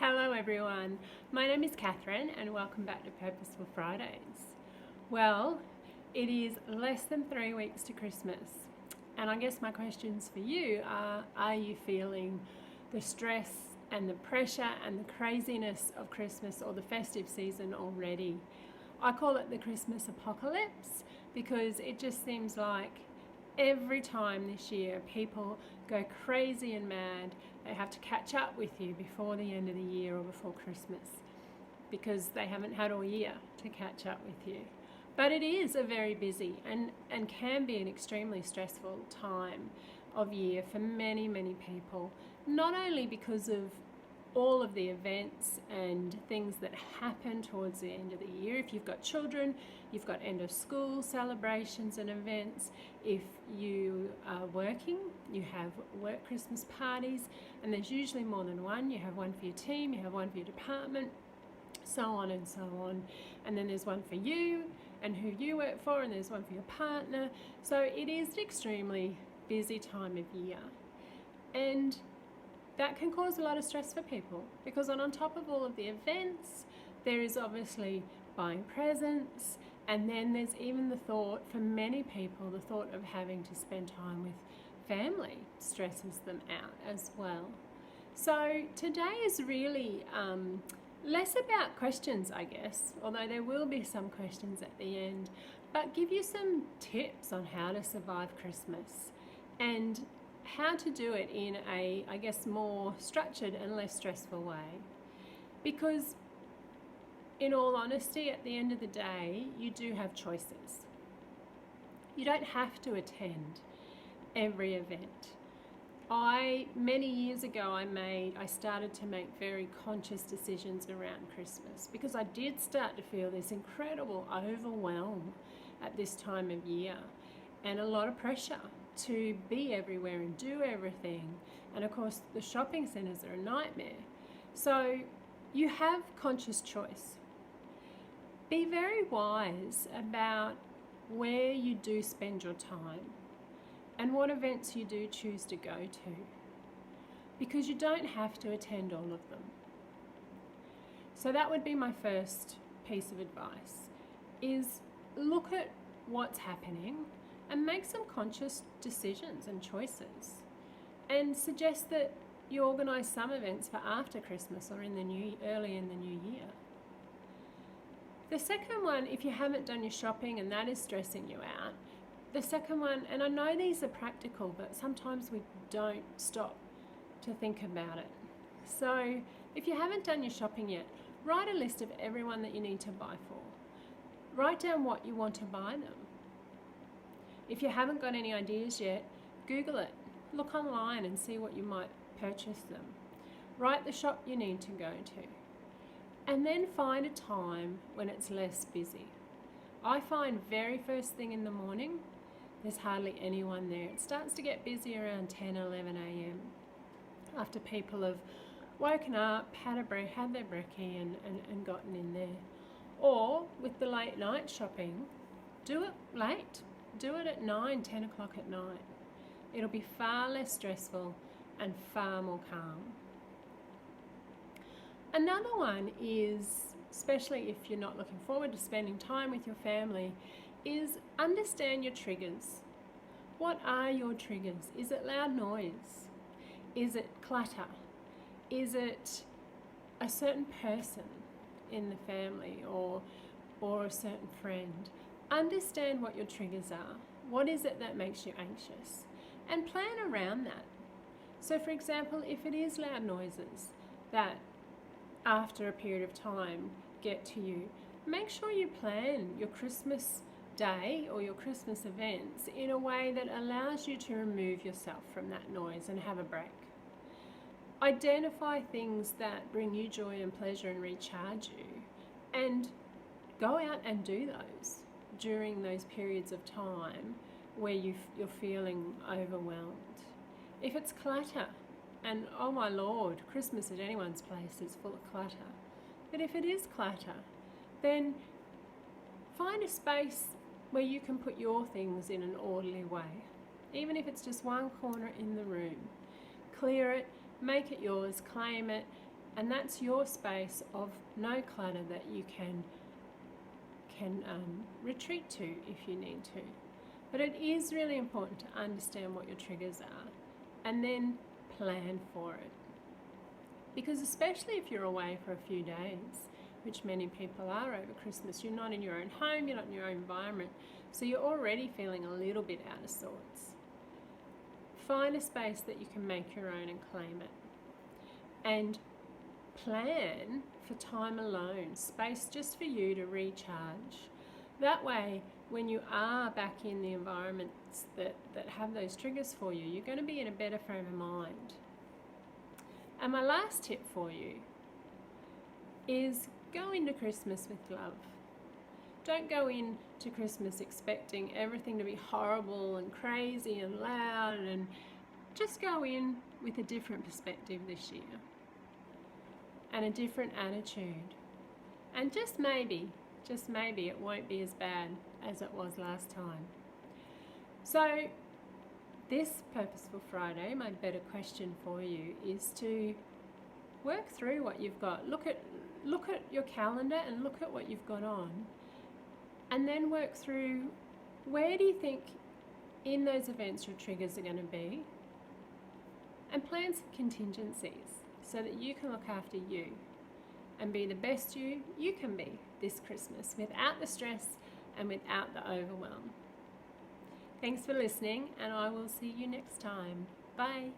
Hello everyone, my name is Catherine and welcome back to Purposeful Fridays. Well, it is less than 3 weeks to Christmas, and I guess my questions for you are you feeling the stress and the pressure and the craziness of Christmas or the festive season already? I call it the Christmas apocalypse because it just seems like every time this year people go crazy and mad. They have to catch up with you before the end of the year or before Christmas because they haven't had all year to catch up with you. But it is a very busy and can be an extremely stressful time of year for many, many people, not only because of all of the events and things that happen towards the end of the year. If you've got children, you've got end of school celebrations and events. If you are working, you have work Christmas parties, and there's usually more than one. You have one for your team, you have one for your department, so on and so on. And then there's one for you and who you work for, and there's one for your partner. So it is an extremely busy time of year. And that can cause a lot of stress for people because on top of all of the events, there is obviously buying presents, and then there's even the thought, for many people, the thought of having to spend time with family stresses them out as well. So today is really less about questions, I guess, although there will be some questions at the end, but give you some tips on how to survive Christmas and how to do it in a, I guess, more structured and less stressful way. Because in all honesty, at the end of the day, you do have choices. You don't have to attend every event. Many years ago, I started to make very conscious decisions around Christmas because I did start to feel this incredible overwhelm at this time of year and a lot of pressure to be everywhere and do everything. And of course, the shopping centres are a nightmare. So you have conscious choice. Be very wise about where you do spend your time and what events you do choose to go to, because you don't have to attend all of them. So that would be my first piece of advice, is look at what's happening and make some conscious decisions and choices, and suggest that you organise some events for after Christmas or early in the new year. The second one, if you haven't done your shopping and that is stressing you out, the second one, and I know these are practical, but sometimes we don't stop to think about it. So if you haven't done your shopping yet, write a list of everyone that you need to buy for. Write down what you want to buy them. If you haven't got any ideas yet, Google it. Look online and see what you might purchase them. Write the shop you need to go to. And then find a time when it's less busy. I find very first thing in the morning, there's hardly anyone there. It starts to get busy around 10, 11 a.m. after people have woken up, had their brekkie and gotten in there. Or with the late night shopping, do it late. Do it at 9, 10 o'clock at night. It'll be far less stressful and far more calm. Another one is, especially if you're not looking forward to spending time with your family, is understand your triggers. What are your triggers? Is it loud noise? Is it clutter? Is it a certain person in the family or a certain friend? Understand what your triggers are. What is it that makes you anxious? And plan around that. So for example, if it is loud noises that after a period of time get to you, make sure you plan your Christmas day or your Christmas events in a way that allows you to remove yourself from that noise and have a break. Identify things that bring you joy and pleasure and recharge you, and go out and do those during those periods of time where you're feeling overwhelmed. If it's clutter, and oh my Lord, Christmas at anyone's place is full of clutter, but if it is clutter, then find a space where you can put your things in an orderly way. Even if it's just one corner in the room, clear it, make it yours, claim it, And that's your space of no clutter that you can retreat to if you need to. But it is really important to understand what your triggers are and then plan for it. Because especially if you're away for a few days, which many people are over Christmas, you're not in your own home, you're not in your own environment, so you're already feeling a little bit out of sorts. Find a space that you can make your own and claim it. And plan for time alone, space just for you to recharge. That way, when you are back in the environments that have those triggers for you, you're going to be in a better frame of mind. And my last tip for you is go into Christmas with love. Don't go into Christmas expecting everything to be horrible and crazy and loud, and just go in with a different perspective this year and a different attitude. And just maybe it won't be as bad as it was last time. So this Purposeful Friday, my better question for you is to work through what you've got. Look at your calendar and look at what you've got on, and then work through where do you think in those events your triggers are going to be, and plan some contingencies so that you can look after you and be the best you can be this Christmas without the stress and without the overwhelm. Thanks for listening, and I will see you next time. Bye.